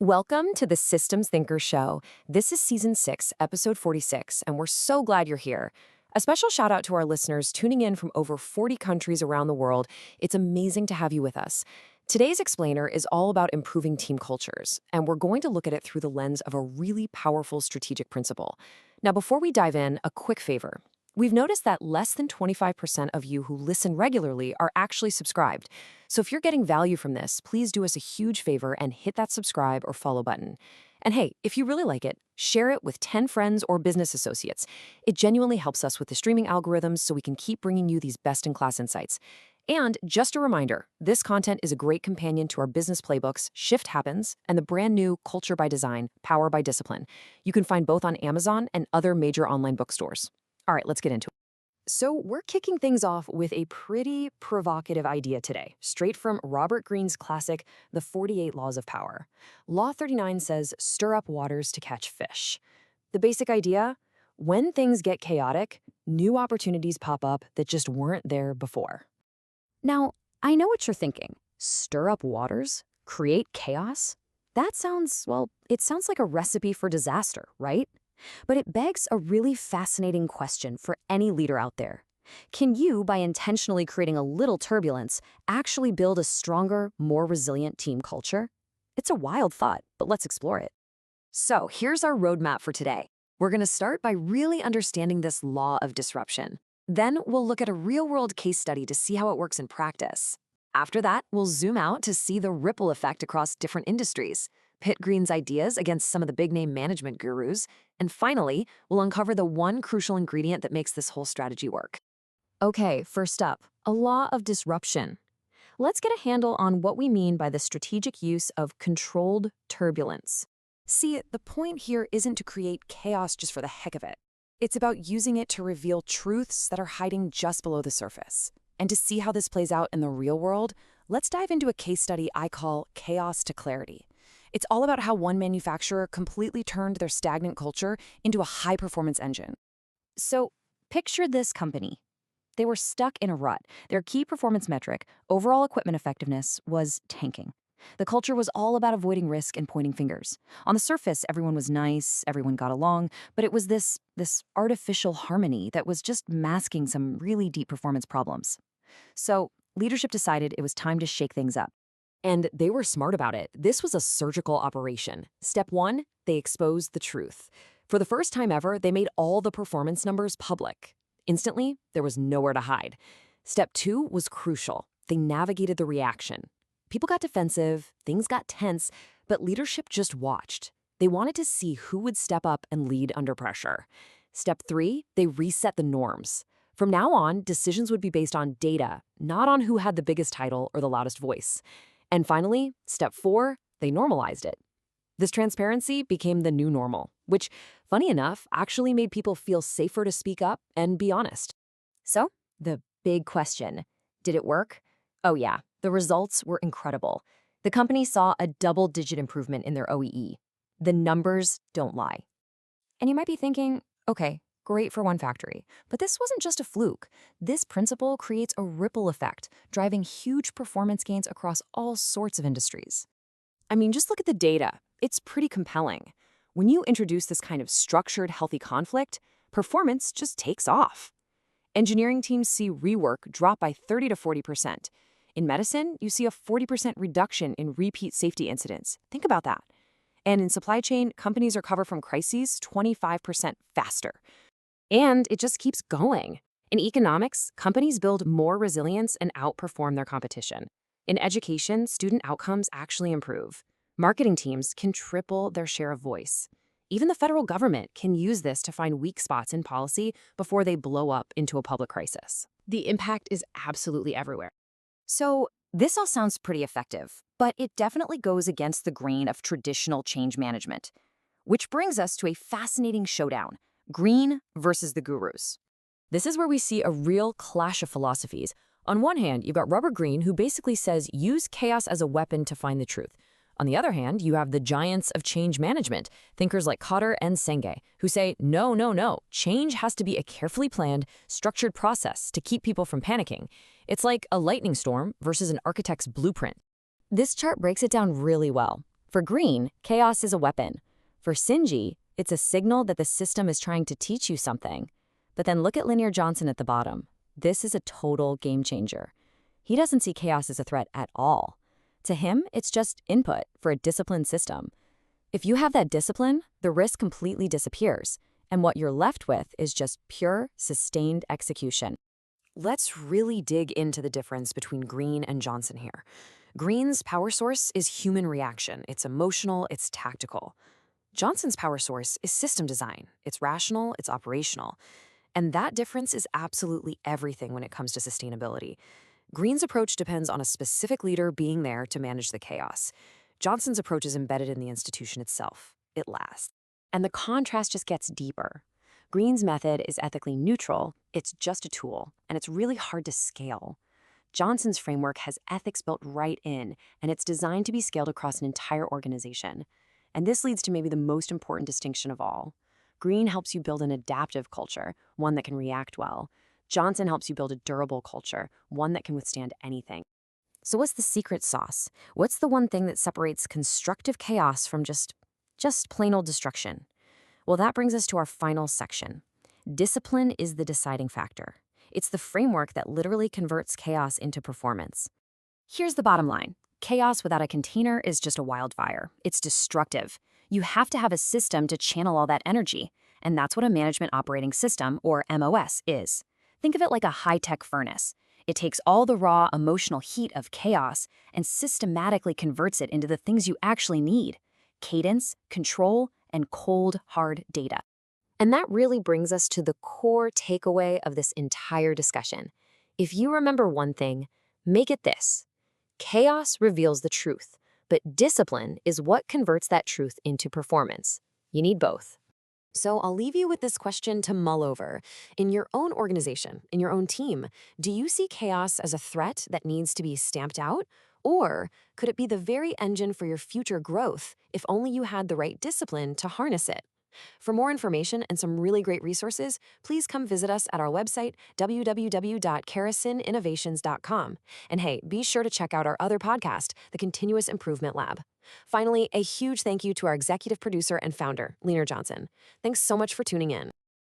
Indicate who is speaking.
Speaker 1: Welcome to the Systems Thinker Show. This is Season 6, Episode 46, and we're so glad you're here. A special shout out to our listeners tuning in from over 40 countries around the world. It's amazing to have you with us. Today's explainer is all about improving team cultures, and we're going to look at it through the lens of a really powerful strategic principle. Now, before we dive in, a quick favor. We've noticed that less than 25% of you who listen regularly are actually subscribed. So if you're getting value from this, please do us a huge favor and hit that subscribe or follow button. And hey, if you really like it, share it with 10 friends or business associates. It genuinely helps us with the streaming algorithms so we can keep bringing you these best-in-class insights. And just a reminder, this content is a great companion to our business playbooks, Shift Happens, and the brand new Culture by Design, Power by Discipline. You can find both on Amazon and other major online bookstores. All right, let's get into it. So we're kicking things off with a pretty provocative idea today, straight from Robert Greene's classic, The 48 Laws of Power. Law 39 says, stir up waters to catch fish. The basic idea? When things get chaotic, new opportunities pop up that just weren't there before. Now, I know what you're thinking. Stir up waters? Create chaos? That sounds, well, it sounds like a recipe for disaster, right? But it begs a really fascinating question for any leader out there. Can you, by intentionally creating a little turbulence, actually build a stronger, more resilient team culture? It's a wild thought, but let's explore it. So here's our roadmap for today. We're going to start by really understanding this law of disruption. Then we'll look at a real-world case study to see how it works in practice. After that, we'll zoom out to see the ripple effect across different industries, pit Greene's ideas against some of the big-name management gurus, and finally, we'll uncover the one crucial ingredient that makes this whole strategy work. Okay, first up, a law of disruption. Let's get a handle on what we mean by the strategic use of controlled turbulence. See, the point here isn't to create chaos just for the heck of it. It's about using it to reveal truths that are hiding just below the surface. And to see how this plays out in the real world, let's dive into a case study I call Chaos to Clarity. It's all about how one manufacturer completely turned their stagnant culture into a high-performance engine. So, picture this company. They were stuck in a rut. Their key performance metric, overall equipment effectiveness, was tanking. The culture was all about avoiding risk and pointing fingers. On the surface, everyone was nice, everyone got along, but it was this artificial harmony that was just masking some really deep performance problems. So, leadership decided it was time to shake things up. And they were smart about it. This was a surgical operation. Step 1, they exposed the truth. For the first time ever, they made all the performance numbers public. Instantly, there was nowhere to hide. Step 2 was crucial. They navigated the reaction. People got defensive, things got tense, but leadership just watched. They wanted to see who would step up and lead under pressure. Step 3, they reset the norms. From now on, decisions would be based on data, not on who had the biggest title or the loudest voice. And finally, step 4, they normalized it. This transparency became the new normal, which, funny enough, actually made people feel safer to speak up and be honest. So, the big question, did it work? Oh yeah, the results were incredible. The company saw a double-digit improvement in their OEE. The numbers don't lie. And you might be thinking, okay, great for one factory, but this wasn't just a fluke. This principle creates a ripple effect, driving huge performance gains across all sorts of industries. I mean, just look at the data. It's pretty compelling. When you introduce this kind of structured, healthy conflict, performance just takes off. Engineering teams see rework drop by 30 to 40%. In medicine, you see a 40% reduction in repeat safety incidents. Think about that. And in supply chain, companies recover from crises 25% faster. And it just keeps going. In economics, companies build more resilience and outperform their competition. In education, student outcomes actually improve. Marketing teams can triple their share of voice. Even the federal government can use this to find weak spots in policy before they blow up into a public crisis. The impact is absolutely everywhere. So, this all sounds pretty effective, but it definitely goes against the grain of traditional change management. Which brings us to a fascinating showdown. Greene versus the gurus. This is where we see a real clash of philosophies. On one hand, you've got Robert Greene, who basically says use chaos as a weapon to find the truth. On the other hand, you have the giants of change management, thinkers like Kotter and Senge, who say, no, change has to be a carefully planned, structured process to keep people from panicking. It's like a lightning storm versus an architect's blueprint. This chart breaks it down really well. For green, chaos is a weapon. For Sinji, it's a signal that the system is trying to teach you something. But then look at Linear Johnson at the bottom. This is a total game changer. He doesn't see chaos as a threat at all. To him, it's just input for a disciplined system. If you have that discipline, the risk completely disappears, and what you're left with is just pure, sustained execution. Let's really dig into the difference between Green and Johnson here. Green's power source is human reaction. It's emotional, it's tactical. Johnson's power source is system design. It's rational, it's operational. And that difference is absolutely everything when it comes to sustainability. Green's approach depends on a specific leader being there to manage the chaos. Johnson's approach is embedded in the institution itself. It lasts. And the contrast just gets deeper. Green's method is ethically neutral, it's just a tool, and it's really hard to scale. Johnson's framework has ethics built right in, and it's designed to be scaled across an entire organization. And this leads to maybe the most important distinction of all. Green helps you build an adaptive culture, one that can react well. Johnson helps you build a durable culture, one that can withstand anything. So what's the secret sauce? What's the one thing that separates constructive chaos from just plain old destruction? Well, that brings us to our final section. Discipline is the deciding factor. It's the framework that literally converts chaos into performance. Here's the bottom line. Chaos without a container is just a wildfire. It's destructive. You have to have a system to channel all that energy, and that's what a management operating system, or MOS, is. Think of it like a high-tech furnace. It takes all the raw emotional heat of chaos and systematically converts it into the things you actually need: cadence, control, and cold, hard data. And that really brings us to the core takeaway of this entire discussion. If you remember one thing, make it this. Chaos reveals the truth, but discipline is what converts that truth into performance. You need both. So I'll leave you with this question to mull over. In your own organization, in your own team, do you see chaos as a threat that needs to be stamped out? Or could it be the very engine for your future growth if only you had the right discipline to harness it? For more information and some really great resources, please come visit us at our website, www.karaswisher.com. And hey, be sure to check out our other podcast, The Continuous Improvement Lab. Finally, a huge thank you to our executive producer and founder, Linear Johnson. Thanks so much for tuning in.